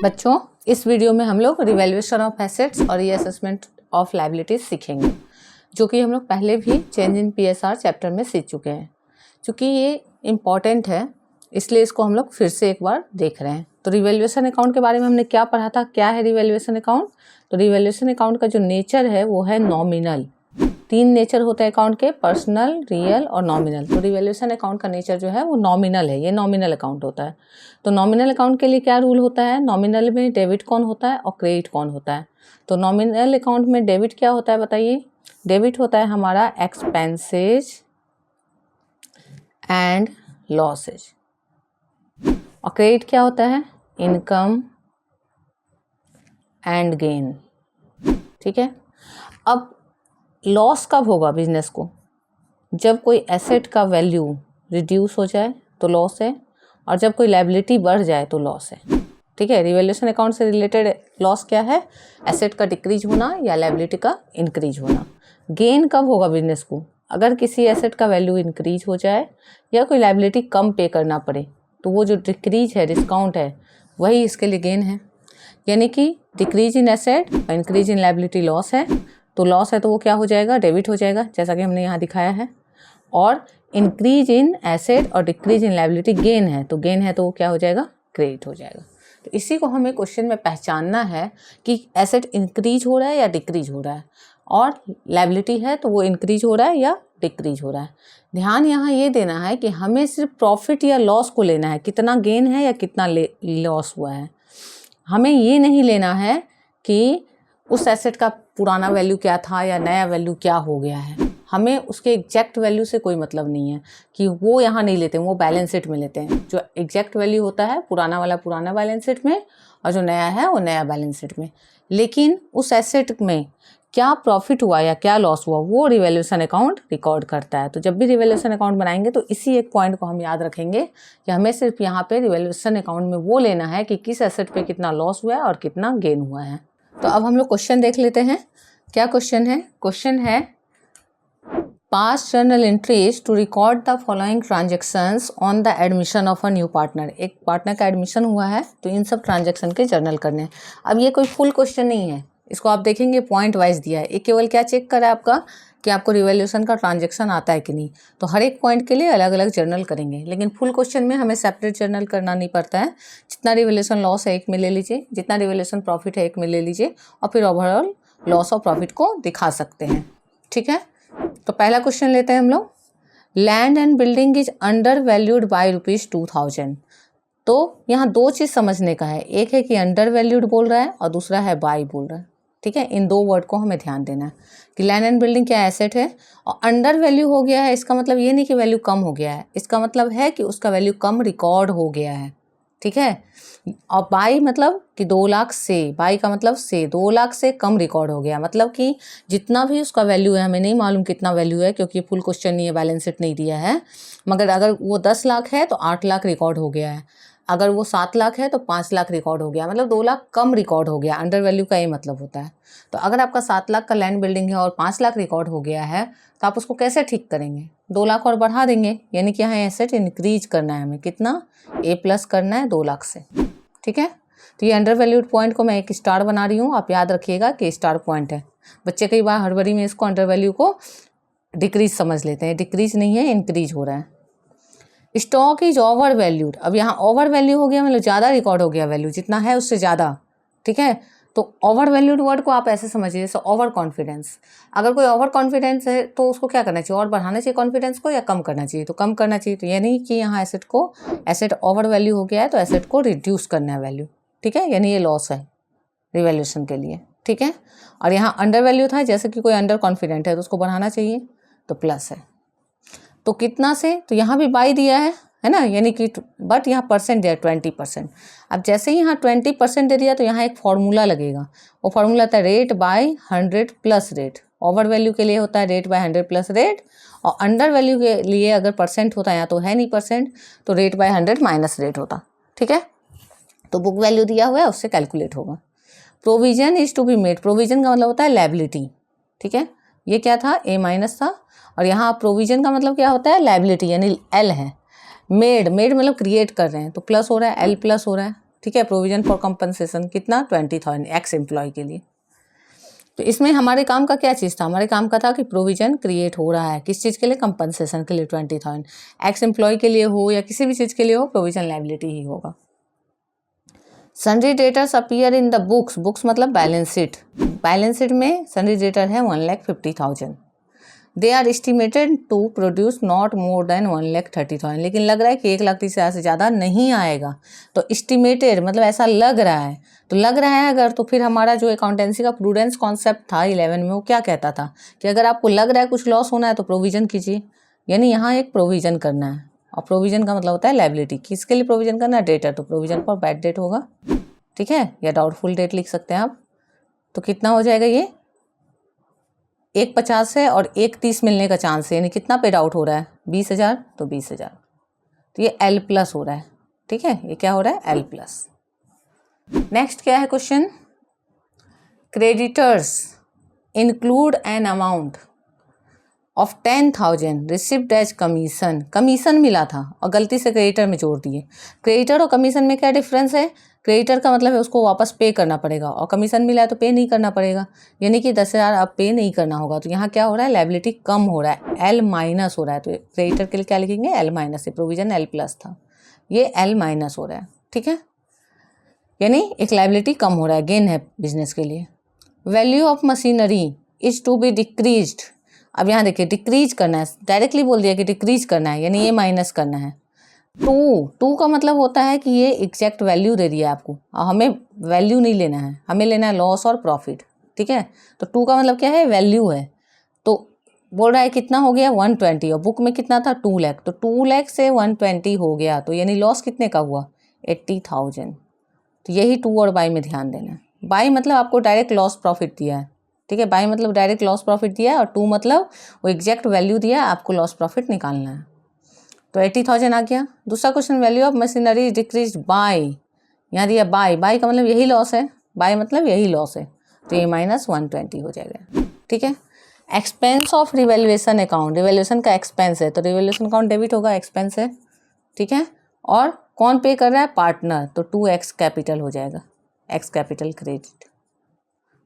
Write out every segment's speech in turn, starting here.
बच्चों, इस वीडियो में हम लोग रिवैल्यूएशन ऑफ एसेट्स और रीअसेसमेंट ऑफ लायबिलिटीज सीखेंगे, जो कि हम लोग पहले भी चेंज इन पीएसआर चैप्टर में सीख चुके हैं। क्योंकि ये इम्पॉर्टेंट है इसलिए इसको हम लोग फिर से एक बार देख रहे हैं। तो रिवैल्यूएशन अकाउंट के बारे में हमने क्या पढ़ा था, क्या है रिवैल्यूएशन अकाउंट। तो रिवैल्यूएशन अकाउंट का जो नेचर है वो है नॉमिनल। 3 नेचर होते हैं अकाउंट के, पर्सनल, रियल और नॉमिनल। तो रिवैल्यूएशन अकाउंट का नेचर जो है वो नॉमिनल है, ये नॉमिनल अकाउंट होता है। तो नॉमिनल अकाउंट के लिए क्या रूल होता है, नॉमिनल में डेबिट कौन होता है और क्रेडिट कौन होता है। तो नॉमिनल अकाउंट में डेबिट क्या होता है बताइए। डेबिट होता है हमारा एक्सपेंसेज एंड लॉसेज, और क्रेडिट क्या होता है, इनकम एंड गेन। ठीक है। अब लॉस कब होगा बिजनेस को, जब कोई एसेट का वैल्यू रिड्यूस हो जाए तो लॉस है, और जब कोई लायबिलिटी बढ़ जाए तो लॉस है। ठीक है। रिवैल्यूएशन अकाउंट से रिलेटेड लॉस क्या है, एसेट का डिक्रीज होना या लायबिलिटी का इंक्रीज होना। गेन कब होगा बिजनेस को, अगर किसी एसेट का वैल्यू इंक्रीज हो जाए या कोई लायबिलिटी कम पे करना पड़े, तो वो जो डिक्रीज है, डिस्काउंट है, वही इसके लिए गेन है। यानी कि डिक्रीज इन एसेट और इंक्रीज इन लायबिलिटी लॉस है, तो लॉस है तो वो क्या हो जाएगा, डेबिट हो जाएगा, जैसा कि हमने यहाँ दिखाया है। और इंक्रीज इन एसेट और डिक्रीज इन लायबिलिटी गेन है, तो गेन है तो वो क्या हो जाएगा, क्रेडिट हो जाएगा। तो इसी को हमें क्वेश्चन में पहचानना है कि एसेट इंक्रीज हो रहा है या डिक्रीज हो रहा है, और लायबिलिटी है तो वो इंक्रीज हो रहा है या डिक्रीज हो रहा है। ध्यान यहाँ ये देना है कि हमें सिर्फ प्रॉफिट या लॉस को लेना है, कितना गेन है या कितना लॉस हुआ है। हमें ये नहीं लेना है कि उस एसेट का पुराना वैल्यू क्या था या नया वैल्यू क्या हो गया है। हमें उसके एग्जैक्ट वैल्यू से कोई मतलब नहीं है, कि वो यहाँ नहीं लेते हैं, वो बैलेंस शीट में लेते हैं। जो एग्जैक्ट वैल्यू होता है पुराना वाला पुराना बैलेंस शीट में, और जो नया है वो नया बैलेंस शीट में। लेकिन उस एसेट में क्या प्रॉफिट हुआ या क्या लॉस हुआ वो रिवैल्यूएशन अकाउंट रिकॉर्ड करता है। तो जब भी रिवैल्यूएशन अकाउंट बनाएंगे तो इसी एक पॉइंट को हम याद रखेंगे कि हमें सिर्फ यहाँ पे रिवैल्यूएशन अकाउंट में वो लेना है कि किस एसेट पे कितना लॉस हुआ है और कितना गेन हुआ है। तो अब हम लोग क्वेश्चन देख लेते हैं। क्या क्वेश्चन है, क्वेश्चन है pass journal entries to record the following transactions on the admission of a new partner. एक पार्टनर का एडमिशन हुआ है तो इन सब ट्रांजेक्शन के जर्नल करने हैं। अब ये कोई फुल क्वेश्चन नहीं है, इसको आप देखेंगे पॉइंट वाइज दिया है। ये केवल क्या चेक करा है आपका कि आपको रिवैल्यूएशन का ट्रांजेक्शन आता है कि नहीं। तो हर एक पॉइंट के लिए अलग अलग जर्नल करेंगे, लेकिन फुल क्वेश्चन में हमें सेपरेट जर्नल करना नहीं पड़ता है। जितना रिवैल्यूएशन लॉस है एक में ले लीजिए, जितना रिवैल्यूएशन प्रॉफिट है एक में ले लीजिए, और फिर ओवरऑल लॉस और प्रॉफिट को दिखा सकते हैं। ठीक है। तो पहला क्वेश्चन लेते हैं हम लोग। Land and building is under valued by ₹2000। तो यहाँ 2 चीज़ समझने का है, एक है कि अंडर वैल्यूड बोल रहा है और दूसरा है बाई बोल रहा है। ठीक है। इन 2 वर्ड को हमें ध्यान देना है कि लैंड एंड बिल्डिंग क्या एसेट है, और अंडर वैल्यू हो गया है, इसका मतलब ये नहीं कि वैल्यू कम हो गया है, इसका मतलब है कि उसका वैल्यू कम रिकॉर्ड हो गया है। ठीक है। और बाई मतलब कि 2 लाख से, बाई का मतलब से 2 लाख से कम रिकॉर्ड हो गया, मतलब कि जितना भी उसका वैल्यू है, हमें नहीं मालूम कितना वैल्यू है क्योंकि फुल क्वेश्चन नहीं है, बैलेंस शीट नहीं दिया है, मगर अगर वो 10 लाख है तो 8 लाख रिकॉर्ड हो गया है, अगर वो 7 लाख है तो 5 लाख रिकॉर्ड हो गया, मतलब 2 लाख कम रिकॉर्ड हो गया। अंडर वैल्यू का ये मतलब होता है। तो अगर आपका 7 लाख का लैंड बिल्डिंग है और 5 लाख रिकॉर्ड हो गया है, तो आप उसको कैसे ठीक करेंगे, 2 लाख और बढ़ा देंगे, यानी कि यहाँ एसेट इंक्रीज करना है हमें, कितना, A+ करना है 2 लाख से। ठीक है। तो ये अंडर वैल्यूड पॉइंट को मैं एक स्टार बना रही हूँ, आप याद रखिएगा कि स्टार पॉइंट है। बच्चे कई बार हड़बड़ी में इसको अंडर वैल्यू को डिक्रीज समझ लेते हैं, डिक्रीज नहीं है, इंक्रीज हो रहा है। Stock is over valued. अब यहाँ ओवर वैल्यू हो गया, मतलब ज़्यादा रिकॉर्ड हो गया वैल्यू, जितना है उससे ज़्यादा। ठीक है। तो ओवर वैल्यूड वर्ड को आप ऐसे समझिए जैसे ओवर कॉन्फिडेंस। अगर कोई ओवर कॉन्फिडेंस है तो उसको क्या करना चाहिए, और बढ़ाना चाहिए कॉन्फिडेंस को या कम करना चाहिए, तो कम करना चाहिए। तो ये नहीं कि यहाँ एसेट ओवर वैल्यू हो गया है तो एसेट को रिड्यूस करना है वैल्यू। ठीक है। यानी ये लॉस है रिवैल्यूएशन के लिए। ठीक है। और यहाँ अंडर वैल्यू था, जैसे कि कोई अंडर कॉन्फिडेंट है तो उसको बढ़ाना चाहिए, तो प्लस है। तो कितना से, तो यहाँ भी बाई दिया है ना, यानी कि बट यहाँ परसेंट दिया 20%। अब जैसे ही यहाँ 20% दे दिया तो यहाँ एक फॉर्मूला लगेगा, वो फॉर्मूला होता है rate by 100 plus rate. Over value के लिए होता है रेट बाय 100 प्लस रेट, और अंडर वैल्यू के लिए अगर परसेंट होता है, यहाँ तो है नहीं परसेंट, तो रेट बाय 100 माइनस रेट होता। ठीक है। तो बुक वैल्यू दिया हुआ है उससे कैलकुलेट होगा। Provision is to be made. Provision का मतलब होता है लायबिलिटी। ठीक है। ये क्या था, A- था, और यहाँ प्रोविजन का मतलब क्या होता है, लायबिलिटी, यानी L है। मेड मतलब क्रिएट कर रहे हैं, तो प्लस हो रहा है, L+ हो रहा है। ठीक है, प्रोविजन फॉर कंपनसेशन कितना 20,000 एक्स एम्प्लॉय के लिए। तो इसमें हमारे काम का क्या चीज़ था, हमारे काम का था कि प्रोविजन क्रिएट हो रहा है किस चीज़ के लिए, कंपनसेशन के लिए 20,000 एक्स एम्प्लॉय के लिए हो या किसी भी चीज़ के लिए हो, प्रोविजन लायबिलिटी ही होगा। Sundry debtors appear in the books, books मतलब बैलेंस शीट, बैलेंस शीट में सन्ड्री डेटर है 1,50,000। They are estimated to produce not more than 1,30,000, लेकिन लग रहा है कि 1,30,000 से ज़्यादा नहीं आएगा। तो एस्टिमेटेड मतलब ऐसा लग रहा है, तो लग रहा है अगर, तो फिर हमारा जो अकाउंटेंसी का प्रूडेंस कॉन्सेप्ट था 11 में, वो क्या कहता था कि अगर आपको लग रहा है कुछ लॉस होना है तो प्रोविजन कीजिए, यानी यहाँ एक प्रोविजन करना है। और प्रोविजन का मतलब होता है लायबिलिटी, किसके लिए प्रोविजन करना है, डेटर, तो प्रोविजन फॉर बैड डेट होगा, ठीक है, या डाउटफुल डेट लिख सकते हैं आप। तो कितना हो जाएगा ये, 1,50 है और 1,30 मिलने का चांस है, यानी कितना पेड आउट हो रहा है 20,000, तो 20,000, तो ये L प्लस हो रहा है, ठीक है, ये क्या हो रहा है L प्लस। नेक्स्ट क्या है question, creditors include an amount of 10,000 received as commission, commission मिला था और गलती से क्रेडिटर में जोड़ दिए। क्रेडिटर और कमीशन में क्या डिफरेंस है, क्रेडिटर का मतलब है उसको वापस पे करना पड़ेगा और कमीशन मिला है तो पे नहीं करना पड़ेगा, यानी कि 10,000 अब पे नहीं करना होगा। तो यहाँ क्या हो रहा है, लायबिलिटी कम हो रहा है, L माइनस हो रहा है। तो क्रेडिटर के लिए क्या लिखेंगे, L माइनस, से प्रोविजन L प्लस था, ये L माइनस हो रहा है, ठीक है, यानी एक लायबिलिटी कम हो रहा है, गेन है बिजनेस के लिए। Value of machinery is to be decreased, अब यहाँ देखिए डिक्रीज करना है, डायरेक्टली बोल दिया कि डिक्रीज करना है, यानी ये माइनस करना है। टू का मतलब होता है कि ये एग्जैक्ट वैल्यू दे दिया आपको, और हमें वैल्यू नहीं लेना है, हमें लेना है लॉस और प्रॉफिट, ठीक है। तो 2 का मतलब क्या है, वैल्यू है। तो बोल रहा है कितना हो गया 120, और बुक में कितना था 2 लाख, तो 2 लाख से 120 हो गया, तो यानी लॉस कितने का हुआ 80,000। तो यही 2 और बाई में ध्यान देना है। बाई मतलब आपको डायरेक्ट लॉस प्रॉफिट दिया है, ठीक है, बाई मतलब डायरेक्ट लॉस प्रॉफिट दिया है, और 2 मतलब वो एग्जैक्ट वैल्यू दिया है, आपको लॉस प्रॉफिट निकालना है। तो 80,000 आ गया। दूसरा question, value of machinery decrease by, यहाँ दिया बाय, बाय का मतलब यही लॉस है, बाय मतलब यही लॉस है, तो ये -120 हो जाएगा, ठीक है। Expense of revaluation account, revaluation का एक्सपेंस है तो रिवैल्यूएशन अकाउंट डेबिट होगा, एक्सपेंस है, ठीक है। और कौन पे कर रहा है, पार्टनर, तो 2x कैपिटल हो जाएगा, x कैपिटल क्रेडिट।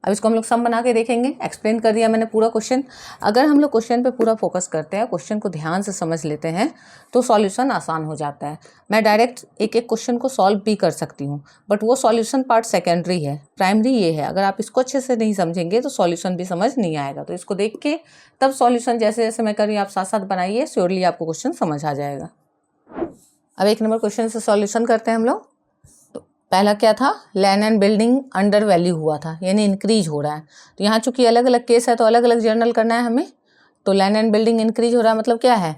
अब इसको हम लोग सम बना के देखेंगे, एक्सप्लेन कर दिया मैंने पूरा क्वेश्चन। अगर हम लोग क्वेश्चन पे पूरा फोकस करते हैं, क्वेश्चन को ध्यान से समझ लेते हैं, तो सॉल्यूशन आसान हो जाता है। मैं डायरेक्ट एक एक क्वेश्चन को सॉल्व भी कर सकती हूँ, बट वो सॉल्यूशन पार्ट सेकेंडरी है, प्राइमरी ये है। अगर आप इसको अच्छे से नहीं समझेंगे तो सॉल्यूशन भी समझ नहीं आएगा। तो इसको देख के तब सॉल्यूशन जैसे जैसे मैं कर रही हूँ आप साथ साथ बनाइए, श्योरली आपको क्वेश्चन समझ आ जाएगा। अब 1 नंबर क्वेश्चन से सॉल्यूशन करते हैं हम लोग। तो पहला क्या था, land and building under value हुआ था, यानी इंक्रीज हो रहा है। तो यहाँ चूंकि अलग अलग केस है तो अलग अलग जर्नल करना है हमें। तो लैंड एंड बिल्डिंग इंक्रीज हो रहा है मतलब क्या है,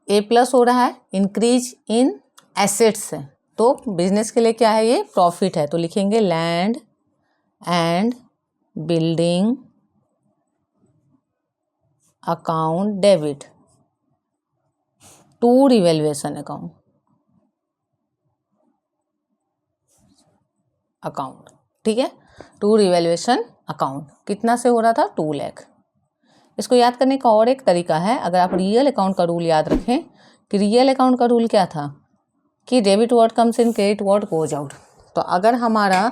A प्लस हो रहा है, इंक्रीज इन एसेट्स है, तो बिजनेस के लिए क्या है, ये प्रॉफिट है। तो लिखेंगे land and building account debit to revaluation account, ठीक है, टू रिवैल्यूएशन अकाउंट। कितना से हो रहा था, 2 लाख। इसको याद करने का और एक तरीका है, अगर आप रियल अकाउंट का रूल याद रखें कि रियल अकाउंट का रूल क्या था कि debit what comes in, credit what goes out. तो अगर हमारा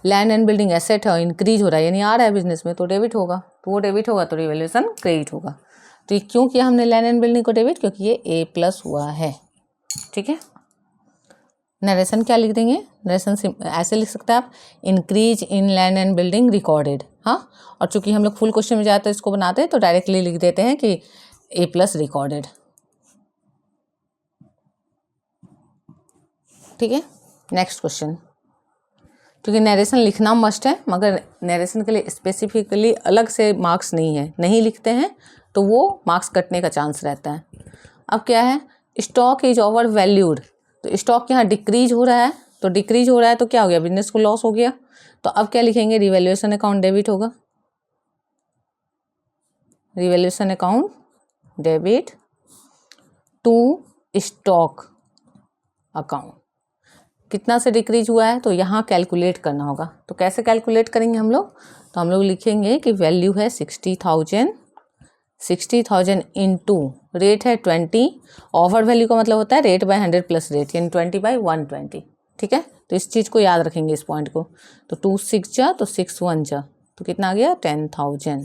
लैंड एंड बिल्डिंग एसेट है, इंक्रीज हो रहा है, यानी आ रहा है बिजनेस में, तो डेबिट होगा, तो वो डेबिट होगा तो रिवैल्यूएशन क्रेडिट होगा। तो ये क्यों किया हमने लैंड एंड बिल्डिंग को डेबिट, क्योंकि ये A प्लस हुआ है, ठीक है। नरेशन क्या लिख देंगे, नरेशन ऐसे लिख सकते हैं आप, increase in land and building recorded, हाँ। और चूंकि हम लोग फुल क्वेश्चन में जाते हैं इसको बनाते हैं तो डायरेक्टली लिख देते हैं कि A प्लस रिकॉर्डेड, ठीक है। नेक्स्ट क्वेश्चन, क्योंकि नरेशन लिखना मस्ट है, मगर नरेशन के लिए स्पेसिफिकली अलग से मार्क्स नहीं है, नहीं लिखते हैं तो वो मार्क्स कटने का चांस रहता है। अब क्या है, स्टॉक इज ओवर वैल्यूड, तो स्टॉक यहाँ डिक्रीज हो रहा है, तो डिक्रीज हो रहा है तो क्या हो गया, बिजनेस को लॉस हो गया। तो अब क्या लिखेंगे, रिवैल्यूएशन अकाउंट डेबिट होगा, revaluation account debit to stock account. कितना से डिक्रीज हुआ है, तो यहाँ कैलकुलेट करना होगा। तो कैसे कैलकुलेट करेंगे हम लोग, तो हम लोग लिखेंगे कि वैल्यू है 60,000, 60,000 इंटू रेट है 20, ओवर वैल्यू का मतलब होता है रेट बाय 100 प्लस रेट, यानी 20/120, ठीक है। तो इस चीज़ को याद रखेंगे, इस पॉइंट को। तो 2 6 जा तो 6 1 जा, तो कितना आ गया 10,000।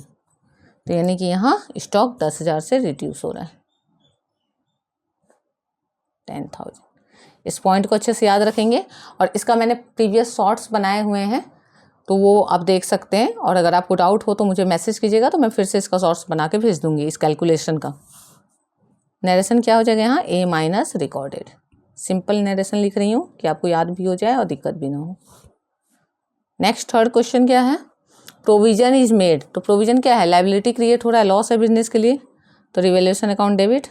तो यानी कि यहाँ स्टॉक 10,000 से रिड्यूस हो रहा है, 10,000। इस पॉइंट को अच्छे से याद रखेंगे। और इसका मैंने प्रीवियस शॉर्ट्स बनाए हुए हैं, तो वो आप देख सकते हैं। और अगर आपको डाउट हो तो मुझे मैसेज कीजिएगा, तो मैं फिर से इसका शॉर्ट्स बना के भेज दूंगी इस कैलकुलेशन का। नरेशन क्या हो जाएगा यहाँ, ए माइनस रिकॉर्डेड। सिंपल नरेशन लिख रही हूँ कि आपको याद भी हो जाए और दिक्कत भी ना हो। नेक्स्ट थर्ड क्वेश्चन क्या है, प्रोविजन इज मेड। तो प्रोविजन क्या है, लायबिलिटी क्रिएट हो रहा है, लॉस है बिजनेस के लिए, तो revaluation account debit.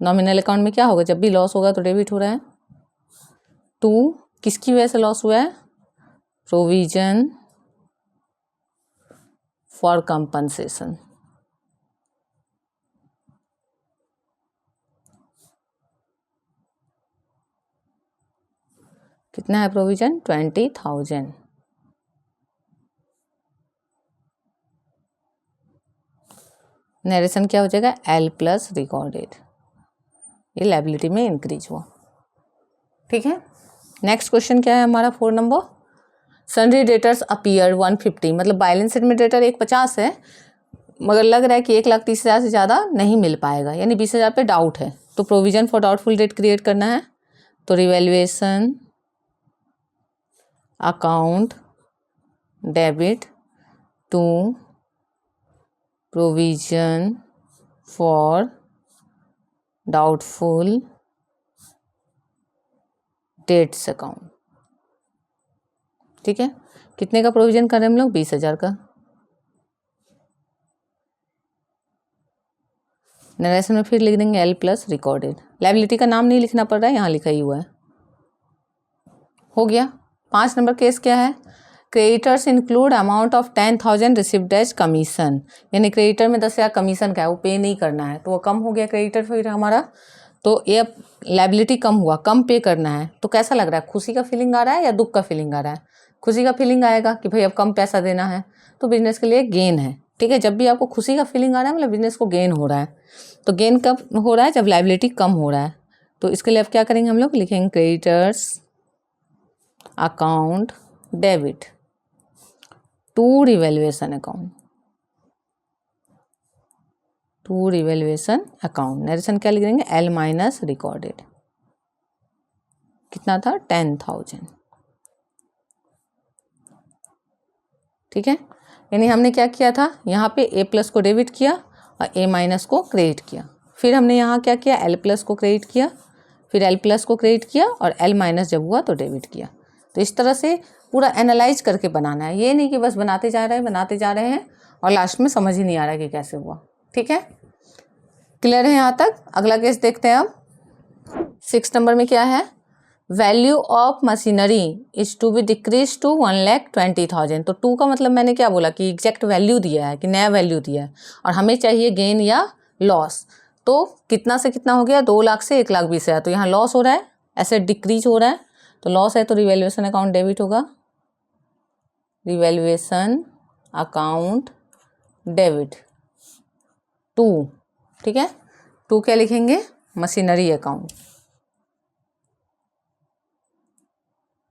Nominal account में क्या होगा, जब भी लॉस होगा तो डेबिट हो रहा है। 2 किसकी वजह से लॉस हुआ है, प्रोविजन फॉर कंपनसेशन। कितना है प्रोविजन, 20,000। नरेशन क्या हो जाएगा, एल प्लस रिकॉर्डेड। ये लायबिलिटी में इंक्रीज हुआ, ठीक है। नेक्स्ट क्वेश्चन क्या है हमारा 4 नंबर, सन्ड्री डेटर्स अपीयर 150। मतलब बैलेंस शीट में डेटर 150 है, मगर लग रहा है कि 1,30,000 से ज़्यादा नहीं मिल पाएगा, यानी 20,000 पे डाउट है। तो provision for doubtful debt create करना है। तो revaluation account debit to provision for doubtful debts account, ठीक है। कितने का प्रोविजन कर रहे हैं हम लोग, 20,000 का। नरेशन में फिर लिख देंगे एल प्लस रिकॉर्डेड। लायबिलिटी का नाम नहीं लिखना पड़ रहा है, यहाँ लिखा ही हुआ है, हो गया। 5 नंबर केस क्या है, creditors include amount of 10,000 received as commission. यानी क्रेडिटर में 10,000 कमीशन का है, वो पे नहीं करना है, तो वो कम हो गया क्रेडिटर फिर हमारा। तो ये अब लायबिलिटी कम हुआ, कम पे करना है। तो कैसा लग रहा है, खुशी का फीलिंग आ रहा है या दुख का फीलिंग आ रहा है, खुशी का फीलिंग आएगा कि भाई अब कम पैसा देना है, तो बिजनेस के लिए गेन है, ठीक है। जब भी आपको खुशी का फीलिंग आ रहा है मतलब बिजनेस को गेन हो रहा है। तो गेन कब हो रहा है, जब लायबिलिटी कम हो रहा है। तो इसके लिए अब क्या करेंगे हम लोग, लिखेंगे creditors account debit to revaluation account, to revaluation account. Narration क्या लिख देंगे, एल माइनस रिकॉर्डेड। कितना था, 10,000, ठीक है। यानी हमने क्या किया था, यहाँ पे ए प्लस को डेबिट किया और ए माइनस को क्रेडिट किया। फिर हमने यहाँ क्या किया, एल प्लस को क्रेडिट किया, फिर एल प्लस को क्रेडिट किया, और एल माइनस जब हुआ तो डेबिट किया। तो इस तरह से पूरा एनालाइज करके बनाना है, ये नहीं कि बस बनाते जा रहे हैं और लास्ट में समझ ही नहीं आ रहा कि कैसे हुआ, ठीक है। क्लियर है यहाँ तक। अगला केस देखते हैं अब। 6 नंबर में क्या है, value of machinery is to be decrease to 1,20,000। तो 2 का मतलब मैंने क्या बोला कि एग्जैक्ट वैल्यू दिया है, कि नया वैल्यू दिया है, और हमें चाहिए गेन या लॉस। तो कितना से कितना हो गया, 2 लाख से 1,20,000। तो यहाँ लॉस हो रहा है, एसेट डिक्रीज हो रहा है, तो लॉस है तो रिवैल्यूएशन अकाउंट डेबिट होगा, रिवैल्यूएशन अकाउंट डेबिट 2, ठीक है। 2 क्या लिखेंगे, मशीनरी अकाउंट,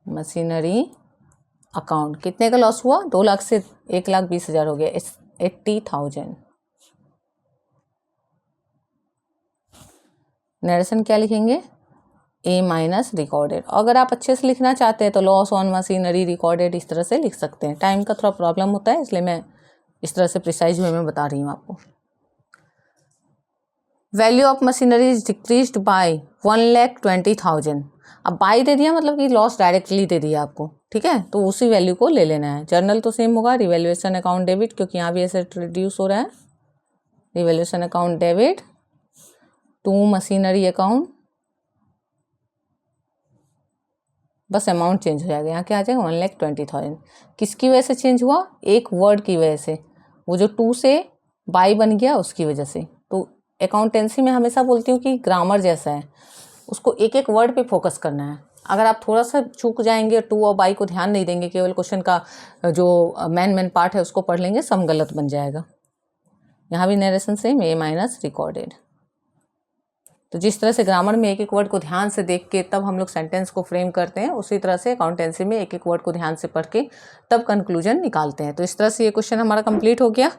मशीनरी अकाउंट। कितने का लॉस हुआ, 2 लाख से 1,20,000 हो गया, 80,000। नरेशन क्या लिखेंगे, ए माइनस रिकॉर्डेड। अगर आप अच्छे से लिखना चाहते हैं तो लॉस ऑन मशीनरी रिकॉर्डेड इस तरह से लिख सकते हैं। टाइम का थोड़ा प्रॉब्लम होता है, इसलिए मैं इस तरह से प्रिसाइज वे में बता रही हूँ आपको। Value of machinery is decreased bye 1,20,000। अब बाई दे दिया मतलब कि लॉस डायरेक्टली दे दिया आपको, ठीक है। तो उसी वैल्यू को ले लेना है। जर्नल तो सेम होगा, रिवैल्यूएशन अकाउंट डेबिट, क्योंकि यहाँ भी एसेट रिड्यूस हो रहा है, revaluation account debit to machinery account, बस अमाउंट चेंज हो जाएगा। यहाँ क्या आ जाएगा, 1,20,000। किसकी वजह से चेंज हुआ, एक वर्ड की वजह से, वो जो 2 से बाई बन गया उसकी वजह से। तो अकाउंटेंसी में हमेशा बोलती हूँ कि ग्रामर जैसा है, उसको एक एक वर्ड पे फोकस करना है। अगर आप थोड़ा सा चूक जाएंगे, 2 और बाई को ध्यान नहीं देंगे, केवल क्वेश्चन का जो मेन पार्ट है उसको पढ़ लेंगे, सम गलत बन जाएगा। यहाँ भी नरेशन सेम, ए माइनस रिकॉर्डेड। तो जिस तरह से ग्रामर में एक एक वर्ड को ध्यान से देख के तब हम लोग सेंटेंस को फ्रेम करते हैं, उसी तरह से अकाउंटेंसी में एक एक वर्ड को ध्यान से पढ़ के तब कंक्लूजन निकालते हैं। तो इस तरह से ये क्वेश्चन हमारा कंप्लीट हो गया।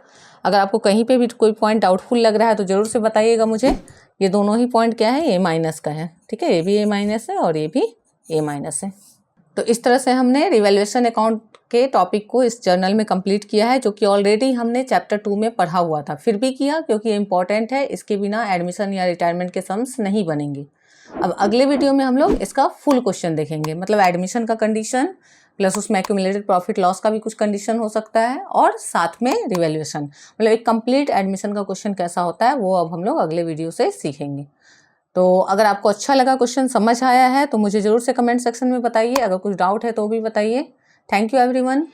अगर आपको कहीं पे भी कोई पॉइंट डाउटफुल लग रहा है तो ज़रूर से बताइएगा मुझे। ये दोनों ही पॉइंट क्या है, ए माइनस का है, ठीक है, ये भी ए माइनस है और ये भी ए माइनस है। तो इस तरह से हमने रिवैल्यूएशन अकाउंट के टॉपिक को इस जर्नल में कंप्लीट किया है, जो कि ऑलरेडी हमने चैप्टर 2 में पढ़ा हुआ था, फिर भी किया क्योंकि ये इंपॉर्टेंट है, इसके बिना एडमिशन या रिटायरमेंट के सम्स नहीं बनेंगे। अब अगले वीडियो में हम लोग इसका फुल क्वेश्चन देखेंगे, मतलब एडमिशन का कंडीशन प्लस उसमें एक्यूमुलेटेड प्रॉफिट लॉस का भी कुछ कंडीशन हो सकता है और साथ में रिवैल्यूएशन, मतलब एक कंप्लीट एडमिशन का क्वेश्चन कैसा होता है वो अब हम लोग अगले वीडियो से सीखेंगे। तो अगर आपको अच्छा लगा, क्वेश्चन समझ आया है तो मुझे ज़रूर से कमेंट सेक्शन में बताइए। अगर कुछ डाउट है तो भी बताइए। Thank you everyone.